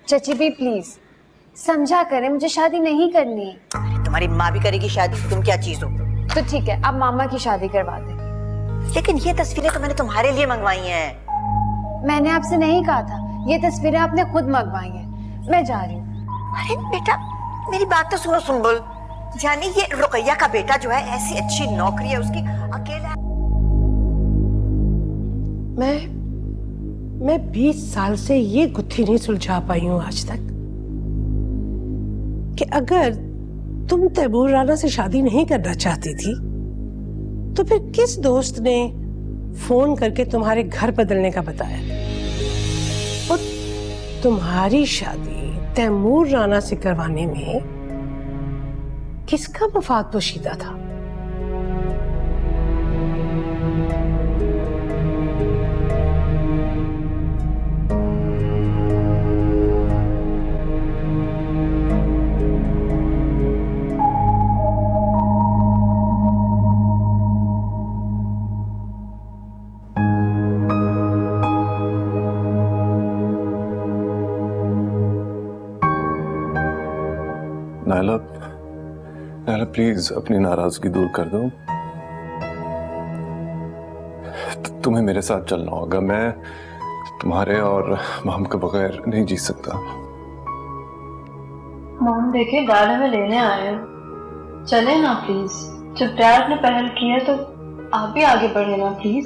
चची भी प्लीज समझा करें, मुझे शादी नहीं करनी। तुम्हारी माँ भी करेगी शादी, तुम क्या चीज हो? तो ठीक है, आप मामा की शादी करवा दें। लेकिन ये तस्वीरें तो मैंने तुम्हारे लिए मंगवाई हैं। मैंने आपसे नहीं कहा था, ये तस्वीरें आपने खुद मंगवाई हैं। मैं जा रही हूँ। अरे बेटा मेरी बात तो सुनो सुंबुल, यानी ये रुकैया का बेटा जो है, ऐसी अच्छी नौकरी है उसकी, अकेला। मैं 20 साल से ये गुत्थी नहीं सुलझा पाई हूं आज तक कि अगर तुम तैमूर राना से शादी नहीं करना चाहती थी तो फिर किस दोस्त ने फोन करके तुम्हारे घर बदलने का बताया? और तुम्हारी शादी तैमूर राना से करवाने में किसका मफाद पोशीदा था? नायला, नायला प्लीज अपनी नाराजगी दूर कर दो। तुम्हें मेरे साथ चलना होगा। मैं तुम्हारे और मॉम के बगैर नहीं जी सकता। मॉम देखिए गाड़ी में लेने आए हो, चले ना प्लीज। जब डैड ने पहल किया तो आप भी आगे बढ़े ना प्लीज।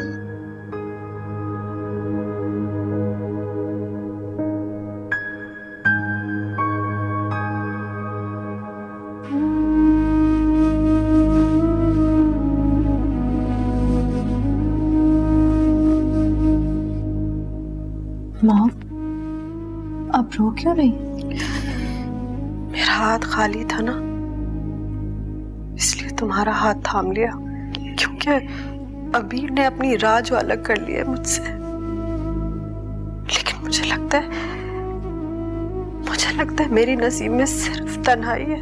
मॉम आप रो क्यों रही? मेरा हाथ खाली था ना, इसलिए तुम्हारा हाथ थाम लिया, क्योंकि अबीर ने अपनी राह जो अलग कर ली है मुझसे। लेकिन मुझे लगता है मेरी नसीब में सिर्फ तन्हाई है।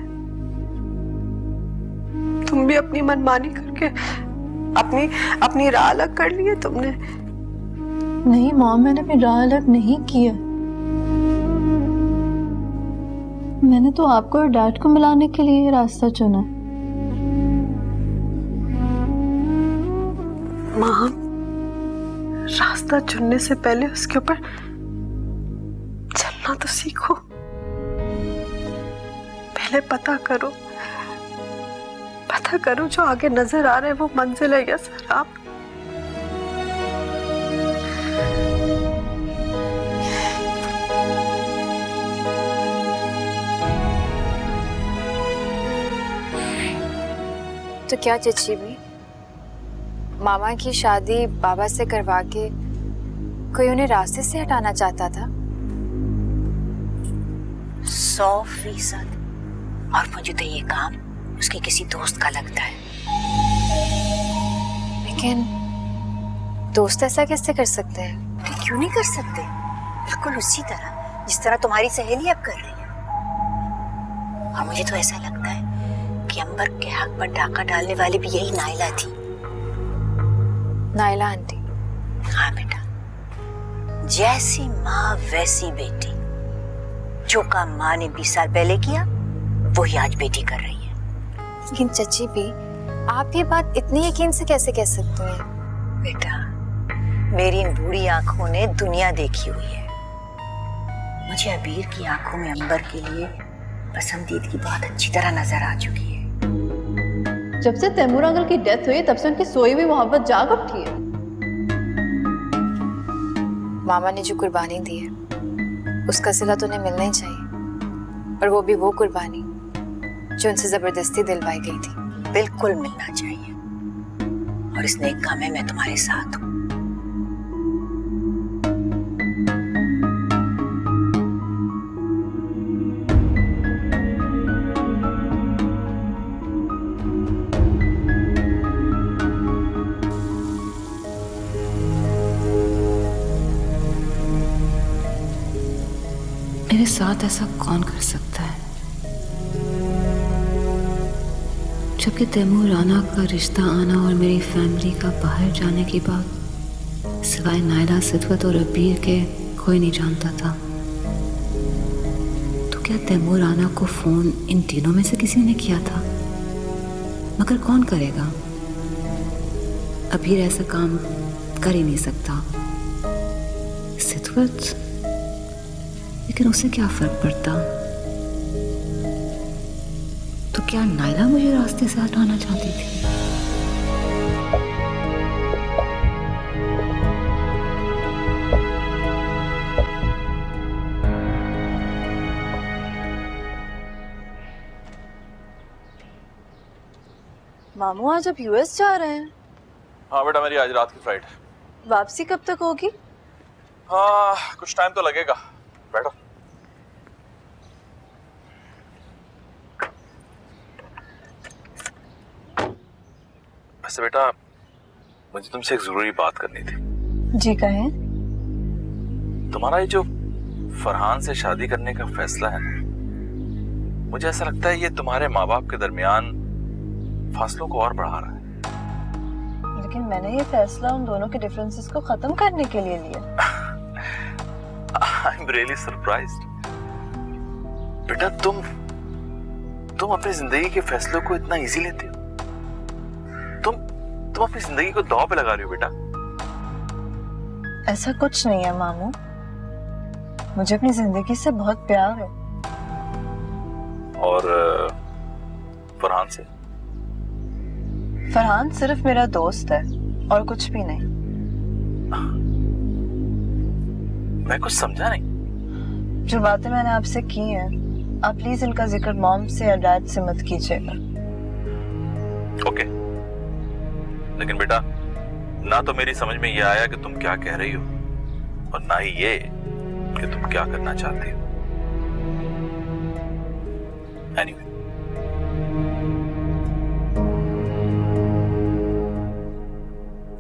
तुम भी अपनी मनमानी करके अपनी राह अलग कर ली है तुमने। नहीं मॉम, मैंने अपनी राह अलग नहीं की है। मैंने तो आपको और डैड को मिलाने के लिए ये रास्ता चुना है। माँ, रास्ता चुनने से पहले उसके ऊपर चलना तो सीखो। पहले पता करो जो आगे नजर आ रहा है वो मंजिल है या सराब। तो क्या चची भी मामा की शादी बाबा से करवा के कोई उन्हें रास्ते से हटाना चाहता था? 100%। और मुझे तो ये काम उसके किसी दोस्त का लगता है। लेकिन दोस्त ऐसा कैसे कर सकते हैं? क्यों नहीं कर सकते? बिल्कुल उसी तरह जिस तरह तुम्हारी सहेली अब कर रही है। और मुझे तो ऐसा लगता है कि अंबर के हक पर डाका डालने वाली भी यही नायला थी। नायला आंटी? हाँ बेटा, जैसी माँ वैसी बेटी। जो काम माँ ने 20 साल पहले किया वही आज बेटी कर रही है। लेकिन चची भी आप ये बात इतनी यकीन से कैसे कह सकती हैं? बेटा, मेरी इन बूढ़ी आंखों ने दुनिया देखी हुई है। मुझे अबीर की आंखों में अंबर के लिए पसंदीदगी बहुत अच्छी तरह नजर आ चुकी है। जब से तैमूर अंकल की डेथ हुई तब से उनकी सोई हुई मोहब्बत जाग उठी है। मामा ने जो कुर्बानी दी है उसका सिला तो उन्हें मिलना ही चाहिए, और वो भी वो कुर्बानी जो उनसे जबरदस्ती दिलवाई गई थी। बिल्कुल मिलना चाहिए, और इस नेक काम में मैं तुम्हारे साथ हूँ। मेरे साथ ऐसा कौन कर सकता है? जबकि तैमूर राना का रिश्ता आना और मेरी फैमिली का बाहर जाने की बात सिवाय नायला, सिद्वत और अबीर के कोई नहीं जानता था। क्या तैमूर राना को फोन इन तीनों में से किसी ने किया था? मगर कौन करेगा? अबीर ऐसा काम कर ही नहीं सकता। सिद्वत, लेकिन उसे क्या फर्क पड़ता? तो क्या नायला मुझे रास्ते से हटाना चाहती थी? मामू आज आप यूएस जा रहे हैं? हाँ बेटा, मेरी आज रात की फ्लाइट है। वापसी कब तक होगी? हाँ, कुछ टाइम तो लगेगा। बैठो। वैसे बेटा, मुझे तुमसे एक जरूरी बात करनी थी। जी कहें। तुम्हारा ये जो फरहान से शादी करने का फैसला है ना, मुझे ऐसा लगता है ये तुम्हारे माँ बाप के दरमियान फासलों को और बढ़ा रहा है। लेकिन मैंने ये फैसला उन दोनों के डिफरेंसेस को खत्म करने के लिए लिया। I am really surprised. बेटा, तुम अपनी जिंदगी के फैसलों को इतना इजी लेते हो? तुम अपनी जिंदगी को दांव पे लगा रहे हो बेटा। ऐसा कुछ नहीं है मामू, मुझे अपनी जिंदगी से बहुत प्यार है। और फरहान से? फरहान सिर्फ मेरा दोस्त है और कुछ भी नहीं। मैं कुछ समझा नहीं। जो बातें मैंने आपसे की हैं, आप प्लीज इनका जिक्र मॉम से या डैड से मत कीजिएगा। ओके। लेकिन बेटा, ना तो मेरी समझ में ये आया कि तुम क्या कह रही हो, और ना ही ये कि तुम क्या करना चाहती हो। एनीवे,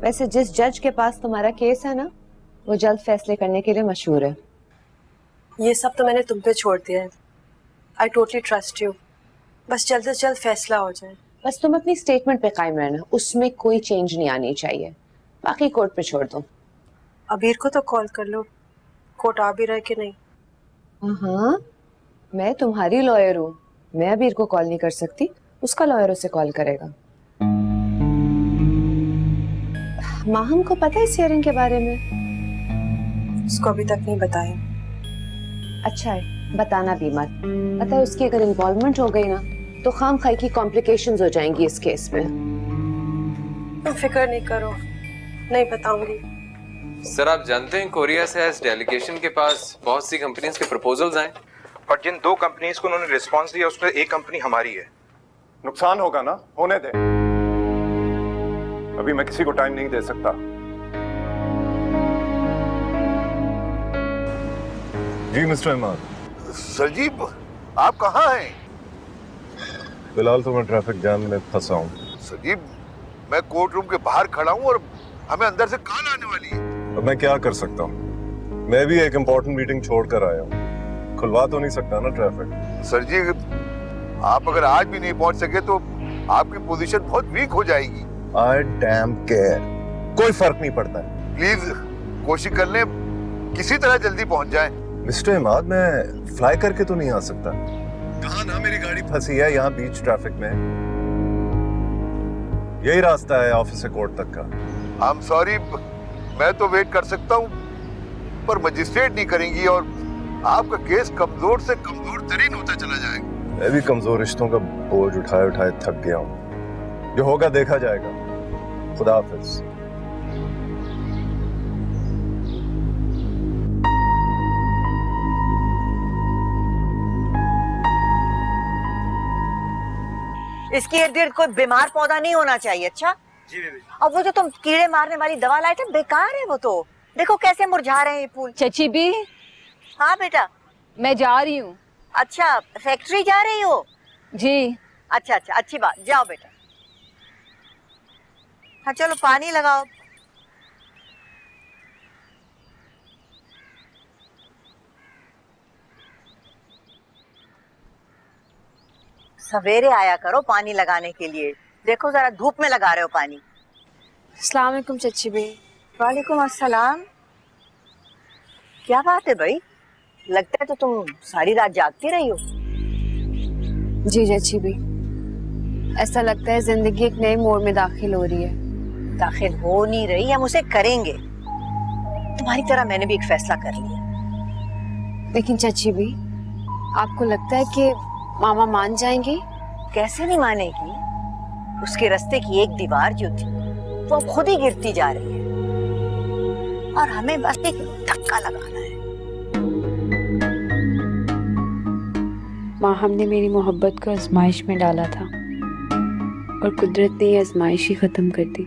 वैसे जिस जज के पास तुम्हारा केस है ना, वो जल्द फैसले करने के लिए मशहूर है। ये सब तो मैंने तुम पे छोड़ दिया है। I totally trust you. बस जल्द से जल्द फैसला हो जाए। बस तुम अपनी स्टेटमेंट पे कायम रहना, उसमें कोई चेंज नहीं आनी चाहिए। बाकी कोर्ट पे छोड़ दो। अबीर को तो कॉल कर लो, कोर्ट आ भी रहा है कि नहीं। हाँ, मैं तुम्हारी लॉयर हूँ, मैं अबीर को कॉल नहीं कर सकती, उसका लॉयर उसे कॉल करेगा। माहम को पता है इस हियरिंग के बारे में? उसको अभी तक नहीं बताया। अच्छा है, बताना भी मत। पता है उसकी अगर इन्वॉल्वमेंट हो गई ना, तो खाम खाई की कॉम्प्लिकेशंस हो जाएंगी इस केस में। तुम फिक्र नहीं करो, नहीं बताऊंगी। सर, आप जानते हैं कोरिया से एज डेलीगेशन के पास बहुत सी कंपनीज के प्रपोजल्स आए, और जिन 2 कंपनीज को उन्होंने रिस्पांस दिया उसमें एक कंपनी हमारी है। नुकसान होगा ना, होने दे। अभी मैं किसी को टाइम नहीं दे सकता। जी मिस्टर इमाद। सरजीब, आप कहाँ हैं? फिलहाल तो मैं ट्रैफिक जाम में फंसा हूँ। सरजीब, मैं कोर्ट रूम के बाहर खड़ा हूँ और हमें अंदर से कॉल आने वाली है। अब मैं क्या कर सकता हूँ? मैं भी एक इम्पोर्टेंट मीटिंग छोड़कर आया हूँ, खुलवा तो नहीं सकता ना ट्रैफिक। सरजीब, आप अगर आज भी नहीं पहुँच सके तो आपकी पोजीशन बहुत वीक हो जाएगी। आई डैम केयर, कोई फर्क नहीं पड़ता है। प्लीज कोशिश कर लें, किसी तरह जल्दी पहुँच जाएं। मिस्टर इमाद, मैं फ्लाई करके तो नहीं आ सकता। कहाँ ना मेरी गाड़ी फंसी है यहाँ बीच ट्रैफिक में। यही रास्ता है ऑफिस से कोर्ट तक का। आई एम सॉरी, मैं तो वेट कर सकता हूँ, पर मजिस्ट्रेट नहीं करेंगी और आपका केस कमजोर से कमजोर तरीन होता चला जाएगा। मैं भी कमजोर रिश्तों का बोझ उठाए उठाए थक गया हूँ। जो होगा देखा जाएगा। खुदा हाफिज। इसके इर्द गिर्द कोई बीमार पौधा नहीं होना चाहिए। अच्छा जी बेबी। अब वो जो तुम कीड़े मारने वाली दवा लाए थे, बेकार है वो तो। देखो कैसे मुरझा रहे हैं ये फूल। चची भी, हाँ बेटा, मैं जा रही हूँ। अच्छा फैक्ट्री जा रही हो? जी। अच्छा अच्छा, अच्छी बात, जाओ बेटा। हाँ चलो पानी लगाओ। सवेरे आया करो पानी लगाने के लिए। देखो जरा धूप में लगा रहे हो पानी। अस्सलाम वालेकुम चच्ची भी। वालेकुम अस्सलाम। क्या बात है भाई, लगता है तो तुम सारी रात जागती रही हो। जी चाची भी, ऐसा लगता है जिंदगी एक नए मोड़ में दाखिल हो रही है। दाखिल हो नहीं रही, हम उसे करेंगे। तुम्हारी तरह मैंने भी एक फैसला कर लिया। लेकिन चाची भी, आपको लगता है कि मामा मान जाएंगे? कैसे नहीं मानेगी? उसके रास्ते की एक दीवार जो थी वो अब खुद ही गिरती जा रही है और हमें बस एक धक्का लगाना है। माँ, हमने मेरी मोहब्बत को आजमाइश में डाला था और कुदरत ने ये आजमाइश ही खत्म कर दी।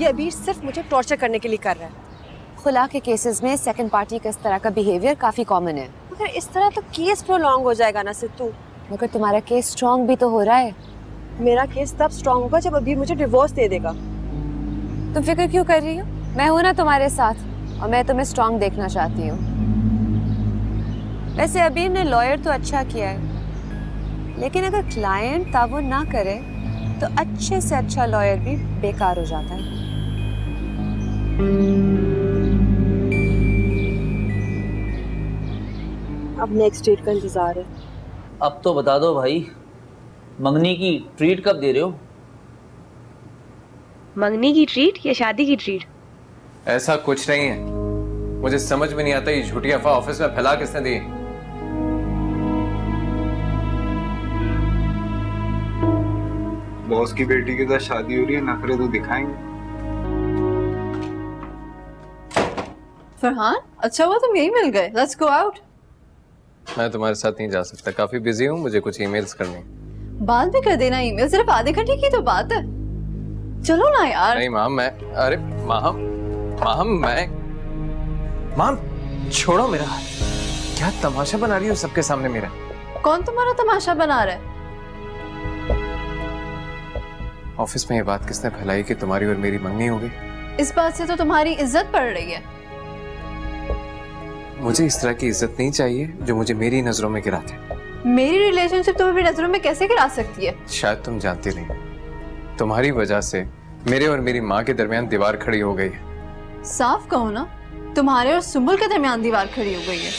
ये अबीर सिर्फ मुझे टॉर्चर करने के लिए कर रहा है। खुला के केसेस में सेकंड पार्टी का इस तरह का बिहेवियर काफी कॉमन है। मगर इस तरह तो केस प्रोलॉन्ग हो जाएगा ना सिद्धू। मगर तुम्हारा केस स्ट्रॉन्ग भी तो हो रहा है। मेरा केस तब स्ट्रॉन्ग होगा जब अबीर मुझे डिवोर्स दे देगा। तुम फिक्र क्यों कर रही हो? मैं हूं ना तुम्हारे साथ और मैं तुम्हें स्ट्रॉन्ग देखना चाहती हूँ। वैसे अबीर ने लॉयर तो अच्छा किया है, लेकिन अगर क्लाइंट ताबून ना करे तो अच्छे से अच्छा लॉयर भी बेकार हो जाता है। अब नेक्स्ट डेट का इंतजार है। अब तो बता दो भाई, मंगनी की ट्रीट कब दे रहे हो? मंगनी की ट्रीट या शादी की ट्रीट? ऐसा कुछ नहीं है। मुझे समझ में नहीं आता ये झूठी अफवाह ऑफिस में फैला किसने दी। बॉस की बेटी के साथ शादी हो रही है, नखरे तो दिखाएंगे। फरहान, अच्छा हुआ तुम यही मिल गए। Let's go out. मैं तुम्हारे साथ नहीं जा सकता, काफी बिजी हूँ, मुझे कुछ ईमेल्स करने हैं। बात भी कर देना ईमेल, सिर्फ आधे घंटे की तो बात है। चलो ना यार। नहीं माम, मैं अरे माम माम छोड़ो मेरा हाथ। क्या तमाशा बना रही हो सबके सामने मेरा? कौन तुम्हारा तमाशा बना रहा है? ऑफिस में ये बात किसने फैलाई कि तुम्हारी और मेरी मंगनी हो गई? इस बात से तो तुम्हारी इज्जत बढ़ रही है। मुझे इस तरह की इज्जत नहीं चाहिए जो मुझे मेरी नजरों में गिराते। मेरी रिलेशनशिप तुम्हें भी नजरों में कैसे गिरा सकती है? शायद तुम जानती नहीं, तुम्हारी वजह से मेरे और मेरी माँ के दरमियान दीवार खड़ी हो गई है। साफ कहो ना, तुम्हारे और सुंबल के दरमियान दीवार खड़ी हो गई है।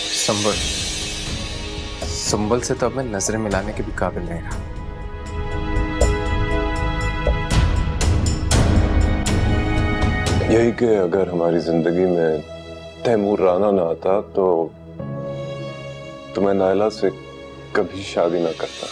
सुंबल से तो अब मैं नजरें मिलाने के भी काबिल नहीं रहा। यही कि अगर हमारी जिंदगी में तैमूर राना ना आता तो मैं नायला से कभी शादी ना करता।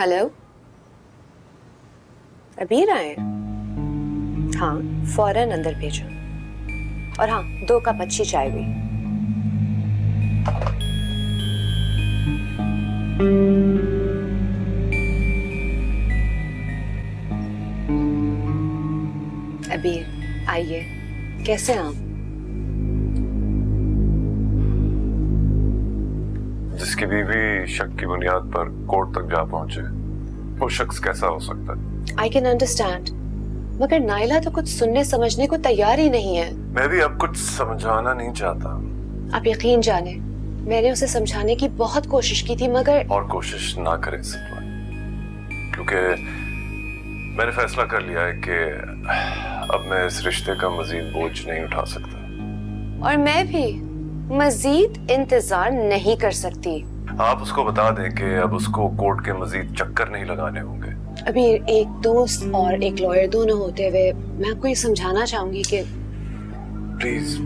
हेलो, अबीर आए? हाँ, फौरन अंदर भेजो। और हाँ, 2 कप अच्छी चाय भी। अबीर आइए, कैसे हैं आप? जिसकी बीवी शक की बुनियाद पर कोर्ट तक जा पहुंचे, वो शख्स कैसा हो सकता है? आई कैन अंडरस्टैंड, मगर नायला तो कुछ सुनने समझने को तैयार ही नहीं है। मैं भी अब कुछ समझाना नहीं चाहता। आप यकीन जाने, मैंने उसे समझाने की बहुत कोशिश की थी, मगर और कोशिश ना करें सतवा, क्योंकि मैंने फैसला कर लिया है कि अब मैं इस रिश्ते का मजीद बोझ नहीं उठा सकता। और मैं भी मजीद इंतजार नहीं कर सकती। आप उसको बता दें कि अब उसको कोर्ट के मजीद चक्कर नहीं लगाने होंगे। अभी एक दोस्त और एक लॉयर दोनों होते हुए मैं आपको ये समझाना चाहूंगी कि प्लीज,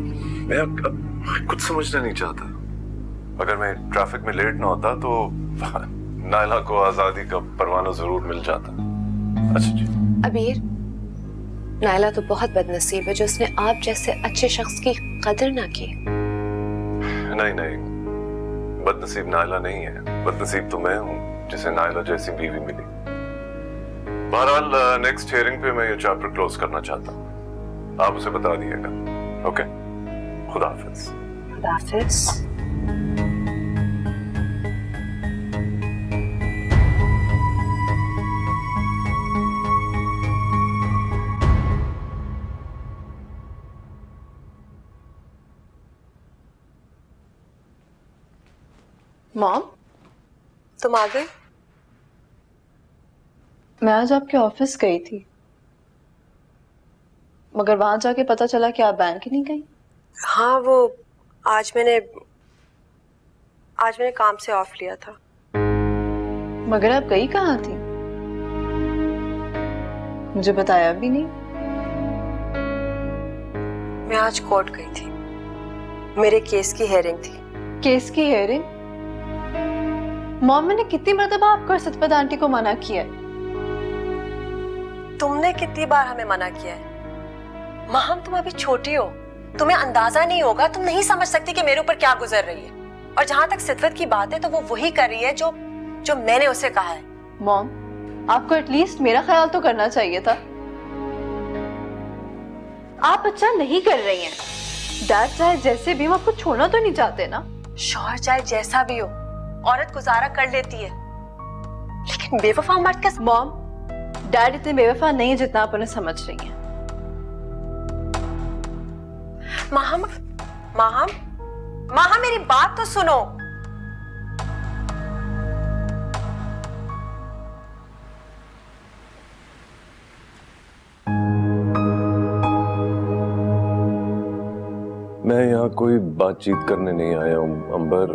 मैं अब कुछ समझना नहीं चाहता। अगर मैं ट्रैफिक में लेट ना होता तो नायला को आजादी का परवाना जरूर मिल जाता। अच्छा जी। अबीर, नायला तो बहुत बदनसीब है जो उसने आप जैसे अच्छे शख्स की कदर ना की। नहीं, बदनसीब नायला नहीं है, बदनसीब तो मैं हूँ जिसे नायला जैसी बीवी मिली। बहरहाल नेक्स्ट हियरिंग पे मैं ये चैप्टर क्लोज करना चाहता हूँ, आप उसे बता दिएगा। ओके, खुदा हाफिज। खुदा हाफिज। मॉम, तुम आ गए? मैं आज आपके ऑफिस गई थी, मगर वहां जाके पता चला कि आप बैंक ही नहीं गई। हाँ, वो आज मैंने काम से ऑफ लिया था। मगर आप गई कहाँ थी? मुझे बताया भी नहीं। मैं आज कोर्ट गई थी, मेरे केस की हेयरिंग थी। केस की हेयरिंग? मॉम, मैंने कितनी मर्तबा आपको और सतपथ आंटी को मना किया है। तुमने कितनी बार हमें मना किया है? माहम, तुम अभी छोटी हो, तुम्हें अंदाजा नहीं होगा, तुम नहीं समझ सकती कि मेरे ऊपर क्या गुजर रही है। और जहां तक सितवत की बात है तो वो वही कर रही है जो मैंने उसे कहा है। मॉम, आपको एटलीस्ट मेरा ख्याल तो करना चाहिए था। आप अच्छा नहीं कर रही हैं। डैड चाहे जैसे भी, वो आपको छोड़ना तो नहीं चाहते ना। शौहर चाहे जैसा भी हो, औरत गुजारा कर लेती है, लेकिन बेवफा मर्द का। मॉम, डैड इतने बेवफा नहीं है जितना आप उन्हें समझ रही हैं। माहम, माहम, माहम, मेरी बात तो सुनो। मैं यहाँ कोई बातचीत करने नहीं आया हूँ अंबर,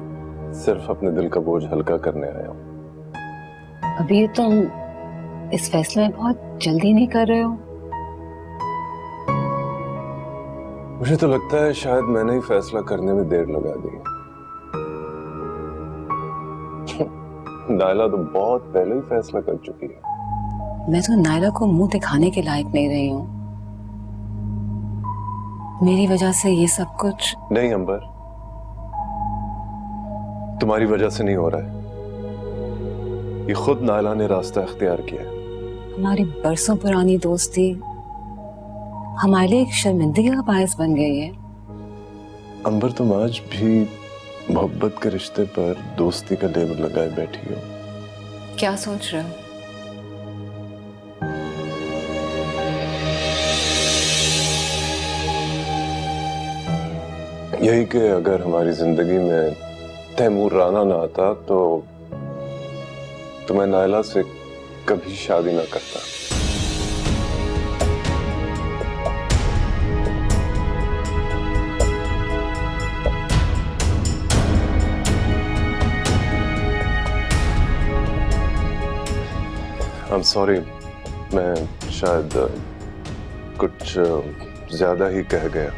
सिर्फ अपने दिल का बोझ हल्का करने आया हूँ। अभी तुम इस फैसले में बहुत जल्दी नहीं कर रहे हो? मुझे तो लगता है शायद मैंने ही फैसला करने में देर लगा दी। नायला तो बहुत पहले ही फैसला कर चुकी है। मैं तो नायला को मुंह दिखाने के लायक नहीं रही हूँ। मेरी वजह से ये सब कुछ। नहीं अंबर, तुम्हारी वजह से नहीं हो रहा है, ये खुद नायला ने रास्ता इख्तियार किया है। हमारी बरसों पुरानी दोस्ती हमारे लिए एक शर्मिंदगी का बायस बन गई है। अंबर, तुम आज भी मोहब्बत के रिश्ते पर दोस्ती का लेबल लगाए बैठी हो। क्या सोच रहे हो? यही कि अगर हमारी जिंदगी में तैमूर राना ना आता तो मैं नायला से कभी शादी ना करता। I'm sorry, मैं शायद कुछ ज्यादा ही कह गया।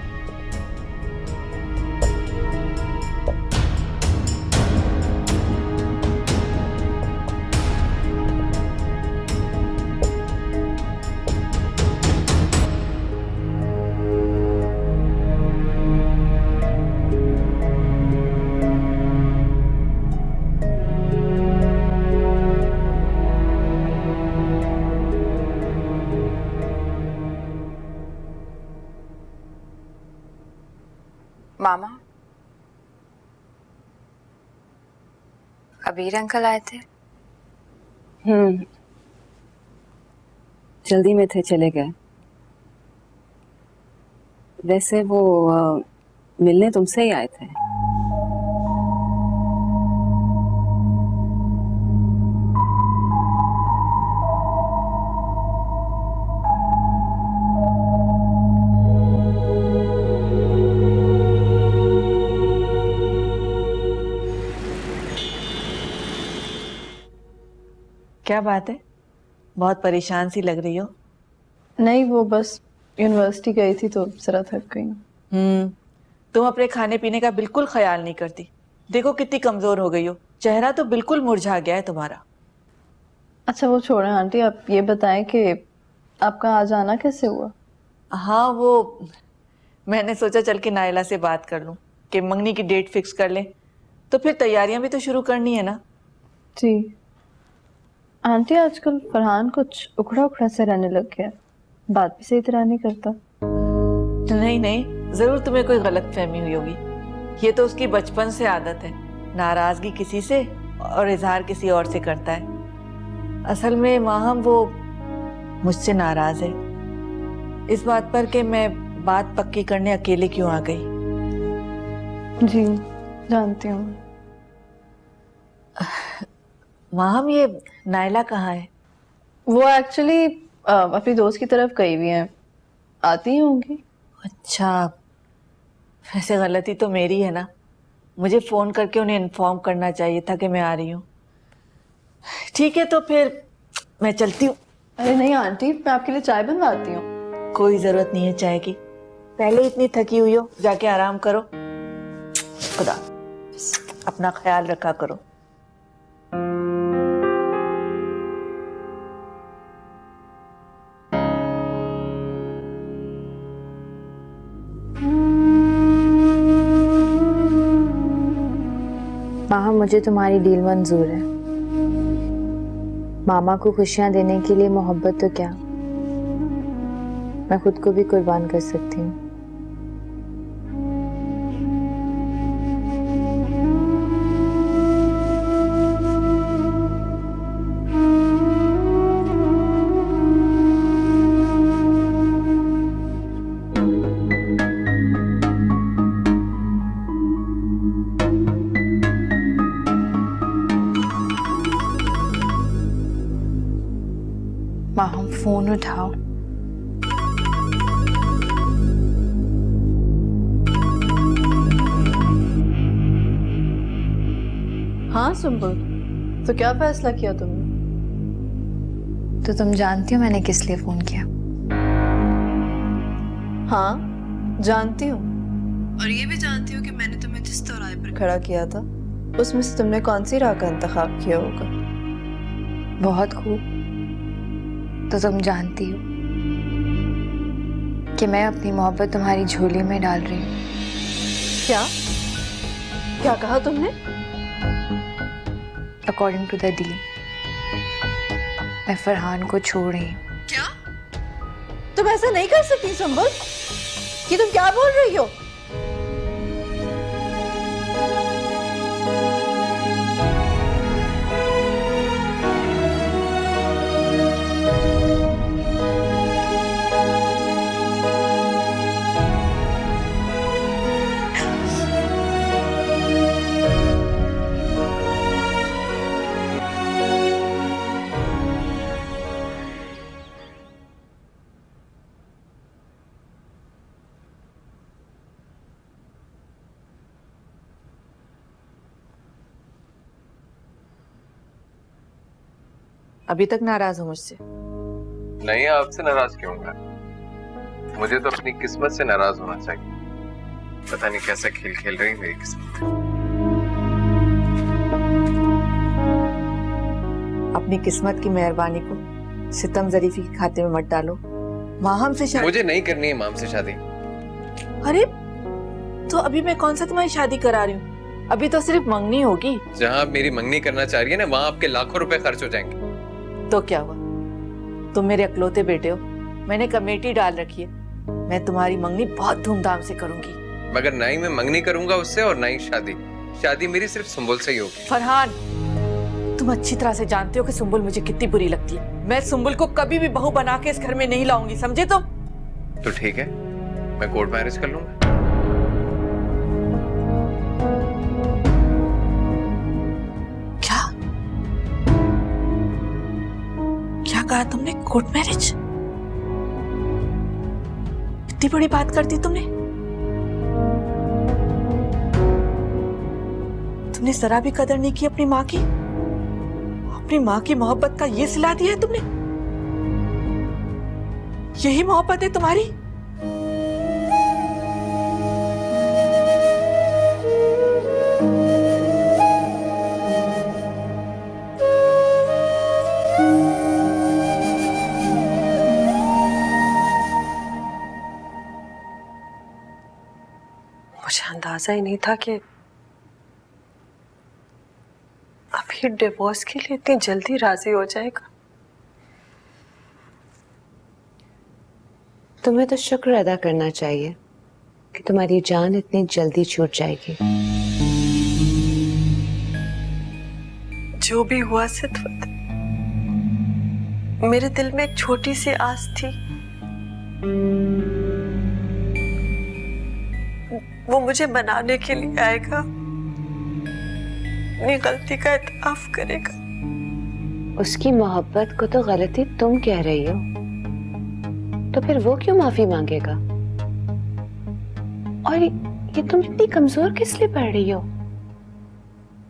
मामा, कबीर अंकल आए थे? जल्दी में थे, चले गए। वैसे वो मिलने तुमसे ही आए थे। क्या बात है, बहुत परेशान सी लग रही हो? नहीं, वो बस यूनिवर्सिटी गई थी तो जरा थक गई। तुम अपने खाने पीने का बिल्कुल ख्याल नहीं करती। देखो कितनी कमजोर हो गई हो, चेहरा तो बिल्कुल मुरझा गया है तुम्हारा। अच्छा वो छोड़ें आंटी, आप ये बताएं कि आपका आज आना कैसे हुआ? हाँ, वो मैंने सोचा चल के नायला से बात कर लूं कि मंगनी की डेट फिक्स कर लें, तो फिर तैयारियां भी तो शुरू करनी है ना। जी आंटी, आजकल फरहान कुछ उखड़ा उखड़ा से रहने लग गया, बात भी सही तरह नहीं करता। नहीं नहीं, जरूर तुम्हें कोई गलत फहमी हुई होगी। ये तो उसकी बचपन से आदत है, नाराजगी किसी से और इजहार किसी और से करता है। असल में माहम वो मुझसे नाराज है इस बात पर कि मैं बात पक्की करने अकेले क्यों आ गई। जी जानती हूँ। माहम, ये नायला कहाँ है? वो एक्चुअली अपनी दोस्त की तरफ गई हुई हैं, आती ही होंगी। अच्छा, वैसे गलती तो मेरी है ना, मुझे फोन करके उन्हें इन्फॉर्म करना चाहिए था कि मैं आ रही हूँ। ठीक है, तो फिर मैं चलती हूँ। अरे नहीं आंटी, मैं आपके लिए चाय बनवाती हूँ। कोई जरूरत नहीं है चाय की, पहले इतनी थकी हुई हो, जाके आराम करो। खुदा अपना ख्याल रखा करो। मामा, मुझे तुम्हारी डील मंजूर है। मामा को खुशियां देने के लिए मोहब्बत तो क्या, मैं खुद को भी कुर्बान कर सकती हूँ। माहम, फोन उठाओ। हाँ सुंबुल, तो क्या फैसला किया तुमने? तो तुम जानती हो मैंने किस लिए फोन किया? हाँ जानती हूँ, और ये भी जानती हूँ कि मैंने तुम्हें जिस चौराहे पर खड़ा किया था उसमें से तुमने कौन सी राह का इंतखाब किया होगा। बहुत खूब। तो तुम जानती हो कि मैं अपनी मोहब्बत तुम्हारी झोली में डाल रही हूँ। क्या क्या कहा तुमने? अकॉर्डिंग टू द डील, मैं फरहान को छोड़ रही हूँ। क्या? तुम ऐसा नहीं कर सकती सुंबुल, कि तुम क्या बोल रही हो? अभी तक नाराज हो मुझसे? नहीं, आपसे नाराज क्यों होगा? मुझे तो अपनी किस्मत से नाराज होना चाहिए। पता नहीं कैसा खेल खेल रही मेरी किस्मत। अपनी किस्मत की मेहरबानी को सितम जरीफी के खाते में मत डालो। माहम से शादी मुझे नहीं करनी है माम से शादी। अरे तो अभी मैं कौन सा तुम्हारी शादी करा रही हूँ? अभी तो सिर्फ मंगनी होगी। जहाँ आप मेरी मंगनी करना चाह रही है ना, वहाँ आपके लाखों रुपए खर्च हो जाएंगे। तो क्या हुआ, तुम मेरे अकलौते बेटे हो। मैंने कमेटी डाल रखी है, मैं तुम्हारी मंगनी बहुत धूमधाम से करूंगी। मगर ना ही मैं मंगनी करूंगा उससे और ना ही शादी। शादी मेरी सिर्फ सुंबुल से ही होगी। फरहान, तुम अच्छी तरह से जानते हो कि सुंबुल मुझे कितनी बुरी लगती है। मैं सुंबुल को कभी भी बहू बना के इस घर में नहीं लाऊंगी, समझे? तो ठीक है, मैं कोर्ट मैरिज कर लूंगा। क्या कहा तुमने? Court marriage? इतनी बड़ी बात कर दी तुमने? तुमने जरा भी कदर नहीं की अपनी माँ की। अपनी माँ की मोहब्बत का ये सिला दिया है तुमने? यही मोहब्बत है तुम्हारी? मुझे अंदाजा ही नहीं था कि अभी डिवोर्स के लिए इतनी जल्दी राजी हो जाएगा। तुम्हें तो शुक्र अदा करना चाहिए कि तुम्हारी जान इतनी जल्दी छूट जाएगी। जो भी हुआ सिद्वत, मेरे दिल में एक छोटी सी आस थी, वो मुझे मनाने के लिए आएगा अपनी गलती का इत्तराफ करेगा। उसकी मोहब्बत को तो गलती तुम कह रही हो, तो फिर वो क्यों माफी मांगेगा? और ये तुम इतनी कमजोर किस लिए पड़ रही हो?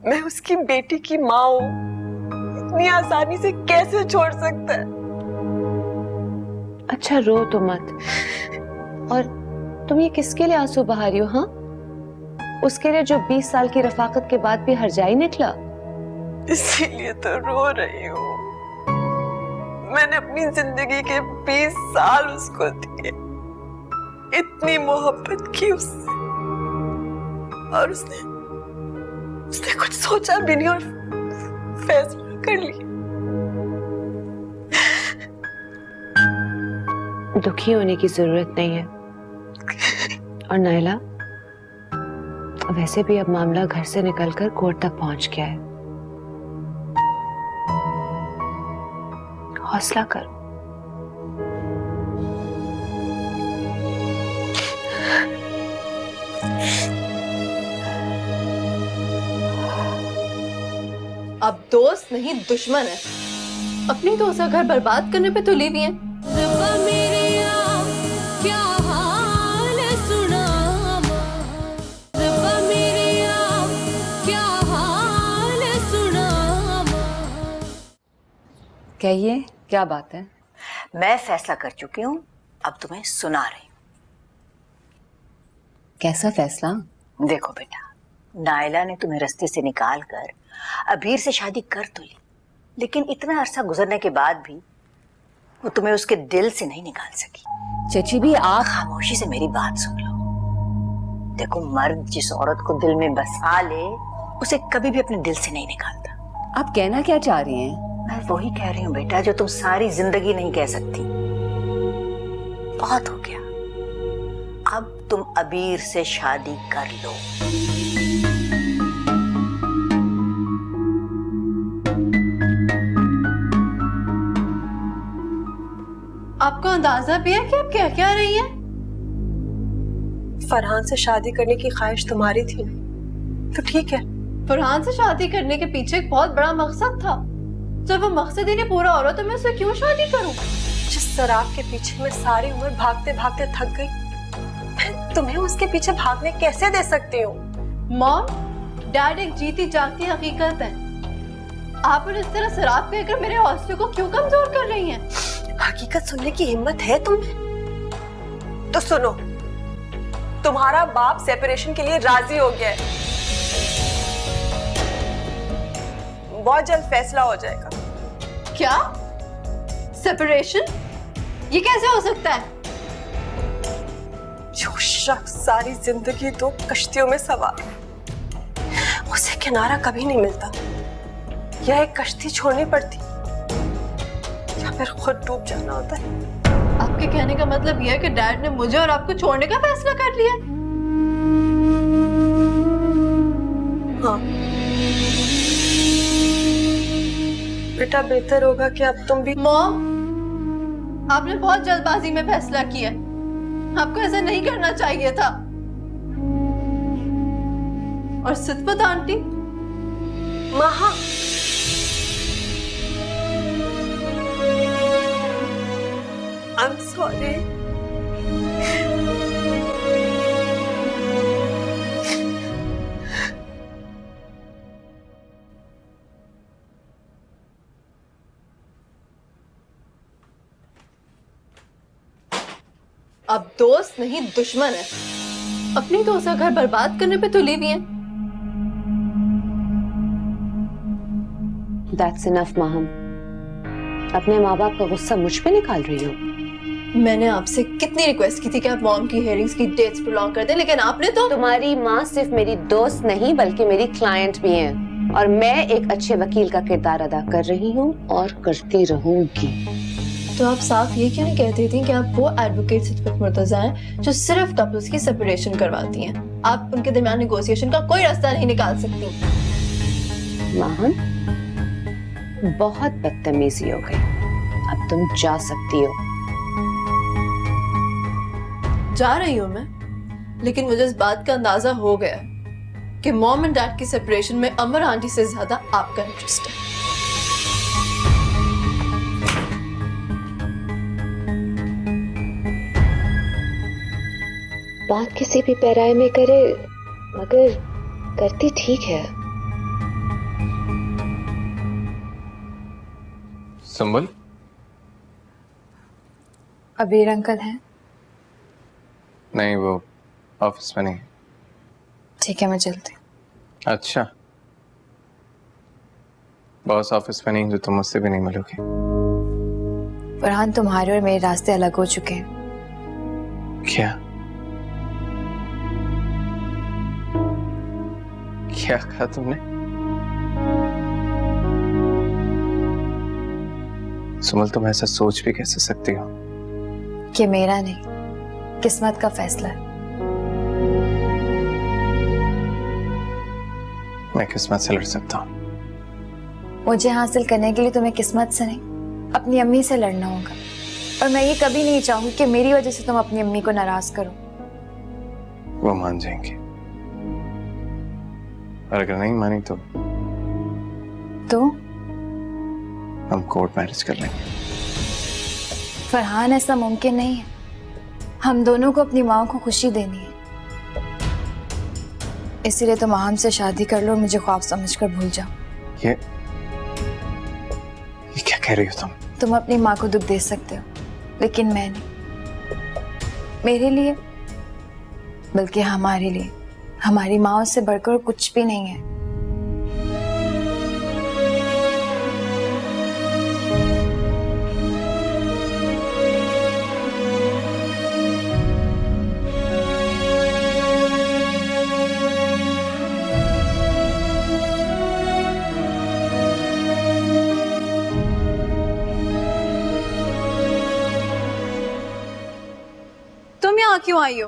मैं उसकी बेटी की माँ हूँ, इतनी आसानी से कैसे छोड़ सकता है? अच्छा रो तो मत। और तुम ये किसके लिए आंसू बहा रही हो? हाँ, उसके लिए जो 20 साल की रफाकत के बाद भी हरजाई निकला। इसीलिए तो रो रही हूँ। मैंने अपनी जिंदगी के 20 साल उसको दिए, इतनी मोहब्बत की उससे, और उसने कुछ सोचा भी नहीं और फैसला कर लिया। दुखी होने की जरूरत नहीं है। और नायला, वैसे भी अब मामला घर से निकलकर कोर्ट तक पहुंच गया है। हौसला करो। अब दोस्त नहीं दुश्मन है। अपनी दोस्त का घर बर्बाद करने पे तुली हुई है। कहिए, क्या बात है? मैं फैसला कर चुकी हूँ, अब तुम्हें सुना रही हूँ। कैसा फैसला? देखो बेटा, नायला ने तुम्हें रास्ते से निकाल कर अबीर से शादी कर तो ली, लेकिन इतना अरसा गुजरने के बाद भी वो तुम्हें उसके दिल से नहीं निकाल सकी। चची भी आप खामोशी से मेरी बात सुन लो। देखो, मर्द जिस औरत को दिल में बसा ले उसे कभी भी अपने दिल से नहीं निकालता। आप कहना क्या चाह रही हैं? मैं वही कह रही हूँ बेटा जो तुम सारी जिंदगी नहीं कह सकती। बहुत हो गया, अब तुम अबीर से शादी कर लो। आपको अंदाजा भी है कि आप क्या कह रही हैं? फरहान से शादी करने की ख्वाहिश तुम्हारी थी ना, तो ठीक है। फरहान से शादी करने के पीछे एक बहुत बड़ा मकसद था। जब वो मकसद ही नहीं पूरा हो रहा तो मैं उससे क्यों शादी करूं? जिस सराग के पीछे मैं सारी उम्र भागते भागते थक गई, मैं तुम्हें उसके पीछे भागने कैसे दे सकती हूँ? मॉम, डैड एक जीती जागती हकीकत है। आप इस तरह शराब कहकर मेरे हौसले को क्यों कमजोर कर रही हैं? हकीकत सुनने की हिम्मत है तुम्हें? तो सुनो, तुम्हारा बाप सेपरेशन के लिए राजी हो गया है। बहुत जल्द फैसला हो जाएगा। क्या? सेपरेशन? ये कैसे हो सकता है? जो शख्स सारी जिंदगी दो कश्तियों में सवार, उसे किनारा कभी नहीं मिलता। या एक कश्ती छोड़नी पड़ती या फिर खुद डूब जाना होता है। आपके कहने का मतलब यह है कि डैड ने मुझे और आपको छोड़ने का फैसला कर लिया? हाँ बेटा, बेहतर होगा कि अब तुम भी। मॉम, आपने बहुत जल्दबाजी में फैसला किया। आपको ऐसा नहीं करना चाहिए था। और सिद्वत आंटी, महा, I'm sorry. अब दोस्त नहीं दुश्मन है। अपनी दोस्त का घर बर्बाद करने पे तुली हुई है। That's enough, Maham. अपने माँ बाप का गुस्सा मुझ पे निकाल रही हो। मैंने आपसे कितनी रिक्वेस्ट की थी कि आप मॉम की हियरिंग्स की डेट्स प्रोलॉन्ग कर दें, लेकिन आपने तो। तुम्हारी माँ सिर्फ मेरी दोस्त नहीं बल्कि मेरी क्लाइंट भी है, और मैं एक अच्छे वकील का किरदार अदा कर रही हूँ और करती रहूंगी। तो आप साफ ये क्यों नहीं कहती थी कि आप वो एडवोकेट सिद्वत मुर्तजा हैं जो सिर्फ कपल्स की सेपरेशन करवाती हैं? आप उनके दरमियान नेगोशिएशन का कोई रास्ता नहीं निकाल सकती। माहन, बहुत बदतमीजी हो गई, अब तुम जा सकती हो। जा रही हूँ मैं, लेकिन मुझे इस बात का अंदाजा हो गया कि मॉम एंड डैड की सेपरेशन में अमर आंटी से ज्यादा आपका इंटरेस्ट है। बात किसी भी पैराए में करे, मगर करती ठीक है। संभल, अबीर अंकल हैं? नहीं, वो ऑफिस में नहीं। ठीक है, मैं चलती हूँ। अच्छा, बॉस ऑफिस में नहीं तो तुम मुझसे भी नहीं मिलोगे। फरहान, तुम्हारे और मेरे रास्ते अलग हो चुके हैं। क्या क्या कहा तुमने? सुमल, तुम ऐसा सोच भी कैसे सकती हो? कि मेरा नहीं, किस्मत का फैसला है। मैं किस्मत से लड़ सकता हूँ। मुझे हासिल करने के लिए तुम्हें किस्मत से नहीं, अपनी अम्मी से लड़ना होगा। और मैं ये कभी नहीं चाहूंगी कि मेरी वजह से तुम अपनी अम्मी को नाराज करो। वो मान जाएंगे, और अगर नहीं मानी तो हम कोर्ट मैरिज कर लेंगे। फरहान, ऐसा मुमकिन नहीं है। हम दोनों को अपनी माँ को खुशी देनी है, इसीलिए तुम हमसे शादी कर लो और मुझे ख्वाब समझकर भूल जाओ। ये क्या कह रही हो तुम? तुम अपनी माँ को दुख दे सकते हो, लेकिन मैं नहीं। मेरे लिए, बल्कि हमारे लिए, हमारी माँ से बढ़कर कुछ भी नहीं है। तुम यहाँ क्यों आई हो?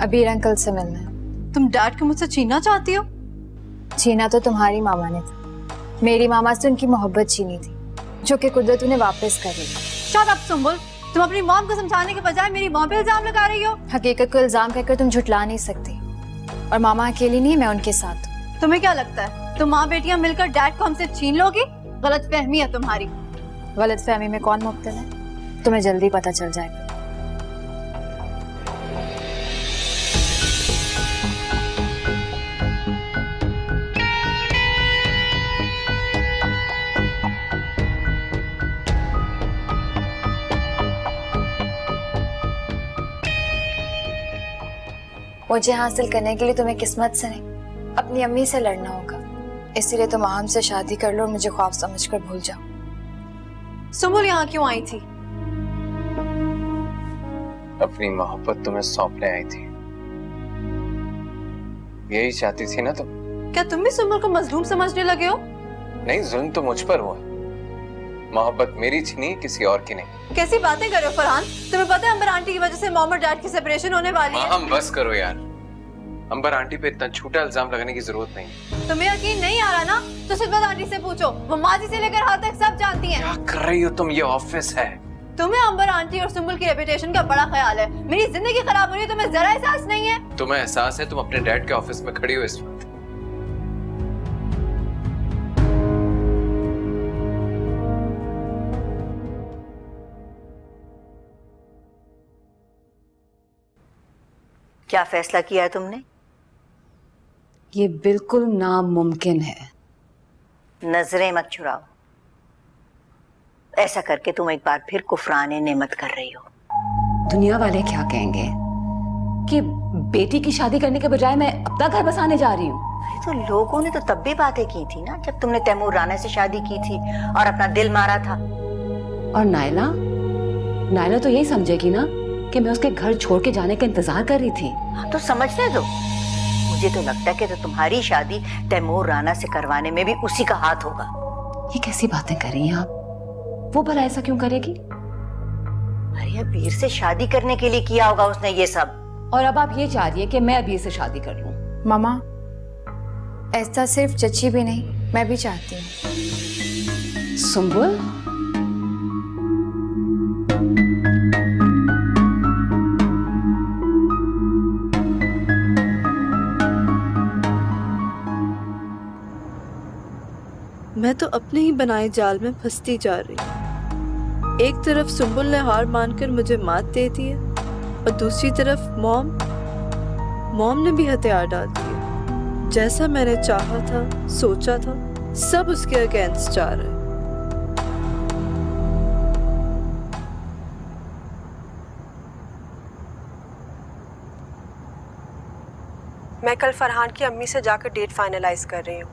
अबीर अंकल से मिलना है। तुम डैड को मुझसे छीनना चाहती हो? छीना तो तुम्हारी मामा ने था। मेरी मामा से उनकी मोहब्बत छीनी थी, जो कि कुदरत उन्हें वापस कर दी। शट अप सुम्बुल, तुम अपनी मॉम को समझाने के बजाय मेरी मॉम पे इल्जाम लगा रही हो। हकीकत को इल्जाम कहकर तुम झुटला नहीं सकती, और मामा अकेली नहीं, मैं उनके साथ। तुम्हें क्या लगता है तुम माँ बेटियां मिलकर डैड को हमसे छीन लोगी? गलत फहमी है तुम्हारी। गलत फहमी में कौन मुब्तला है? तुम्हें जल्दी पता चल जाएगा। मुझे हासिल करने के लिए तुम्हें किस्मत से नहीं, अपनी अम्मी से लड़ना होगा। इसीलिए तुम हमसे शादी कर लो और मुझे ख्वाब समझकर भूल जाओ। सुम्बुल यहाँ क्यों आई थी? अपनी मोहब्बत तुम्हें सौंपने आई थी। यही चाहती थी ना तुम? क्या तुम भी सुम्बुल को मजलूम समझने लगे हो? नहीं, जुल्म तो मुझ पर हुआ। मोहब्बत मेरी छीनी, किसी और की नहीं। कैसी बातें कर रहे हो फरहान? तुम्हें पता है अंबर आंटी की वजह से मॉम और डैड की सेपरेशन होने वाली है। हम बस करो यार, अंबर आंटी पे इतना झूठा इल्जाम लगाने की जरूरत नहीं। तुम्हें यकीन नहीं आ रहा ना, तो सिद्दत आंटी से पूछो, वो माजी से लेकर हाथ तक सब जानती हैं। क्या कर रही हो तुम? ये ऑफिस है। तुम्हें अंबर आंटी और सुम्बुल की रेपुटेशन का बड़ा ख्याल है। मेरी जिंदगी खराब हो रही है, तुम्हें जरा एहसास नहीं है? तुम्हें एहसास है? तुम अपने डैड के ऑफिस में खड़ी हो इस वक्त। क्या फैसला किया है तुमने? ये बिल्कुल नामुमकिन है। नजरें मत चुराओ। ऐसा करके तुम एक बार फिर कुफराने नेमत कर रही हो। दुनिया वाले क्या कहेंगे कि बेटी की शादी करने के बजाय मैं अपना घर बसाने जा रही हूँ। अरे तो लोगों ने तो तब भी बातें की थी ना, जब तुमने तैमूर राना से शादी की थी और अपना दिल मारा था। और नायला तो यही समझेगी ना कि मैं उसके घर छोड़ के जाने का इंतजार कर रही थी। हाँ तो समझने दो। मुझे तो लगता है कि तो तुम्हारी शादी तैमूर राना से करवाने में भी उसी का हाथ होगा। ये कैसी बातें कर रही हैं आप? वो भला ऐसा क्यों करेगी? अरे अबीर से शादी करने के लिए किया होगा उसने ये सब। और अब आप ये चाह रही है कि मैं अबीर से शादी कर लूं? मामा, ऐसा सिर्फ चची भी नहीं, मैं भी चाहती हूँ। सुम्बुल, तो अपने ही बनाए जाल में फंसती जा रही। एक तरफ सुंबुल ने हार मानकर मुझे मात दे दी है और दूसरी तरफ मॉम ने भी हथियार डाल दिए। जैसा मैंने चाहा था, सोचा था, सब उसके अगेंस्ट जा रहे हैं। मैं कल फरहान की अम्मी से जाकर डेट फाइनलाइज कर रही हूँ।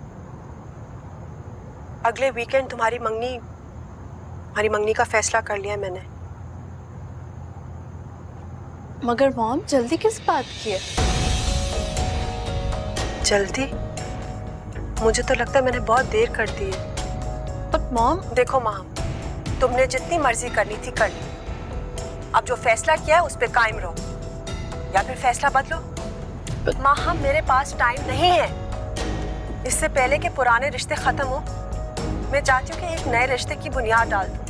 अगले वीकेंड तुम्हारी मंगनी का फैसला कर लिया मैंने। मगर मॉम जल्दी किस बात की है? जल्दी? मुझे तो लगता है मैंने बहुत देर कर दी है। बट मॉम, देखो माम, तुमने जितनी मर्जी करनी थी कर ली। अब जो फैसला किया है उस पे कायम रहो या फिर फैसला बदलो। माम, मेरे पास टाइम नहीं है। इससे पहले कि पुराने रिश्ते खत्म हो, मैं चाहती हूँ कि एक नए रिश्ते की बुनियाद डाल दूं।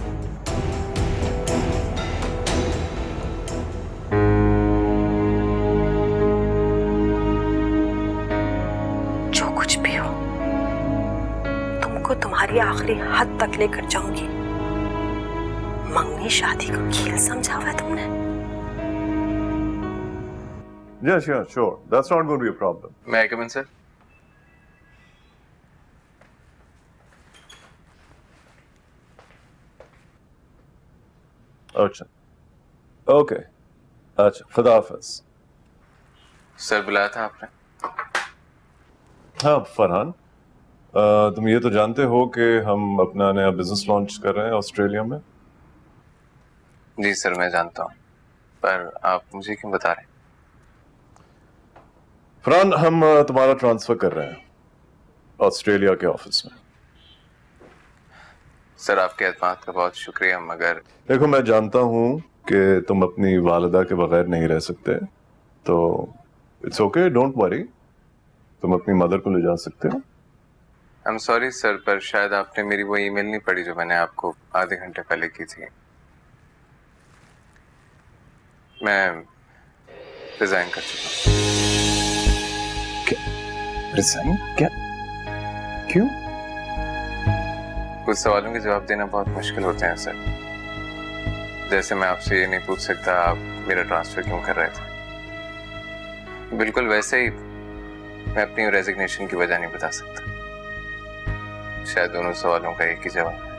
जो कुछ भी हो, तुमको तुम्हारी आखिरी हद तक लेकर जाऊंगी। मंगनी शादी को खेल समझा हुआ है तुमने। Yes, yeah, sure. That's not going to be a problem. May I come in, sir? अच्छा, ओके, अच्छा, खुदा हाफिज। सर बुलाया था आपने? हाँ फरहान, तुम ये तो जानते हो कि हम अपना नया बिजनेस लॉन्च कर रहे हैं ऑस्ट्रेलिया में। जी सर, मैं जानता हूँ, पर आप मुझे क्यों बता रहे हैं? फरहान, हम तुम्हारा ट्रांसफर कर रहे हैं ऑस्ट्रेलिया के ऑफिस में। सर आपके एतमाद का बहुत शुक्रिया, मगर देखो, मैं जानता हूँ कि तुम अपनी वालिदा के बगैर नहीं रह सकते, तो इट्स ओके, डोंट वरी, तुम अपनी मदर को ले जा सकते हो। आई एम सॉरी सर, पर शायद आपने मेरी वो ईमेल नहीं पढ़ी जो मैंने आपको आधे घंटे पहले की थी। मैं रिजाइन कर चुका हूँ। रिजाइन? क्या? क्यों? कुछ सवालों के जवाब देना बहुत मुश्किल होते हैं सर। जैसे मैं आपसे ये नहीं पूछ सकता आप मेरा ट्रांसफर क्यों कर रहे थे, बिल्कुल वैसे ही मैं अपनी रेजिग्नेशन की वजह नहीं बता सकता। शायद दोनों सवालों का एक ही जवाब है।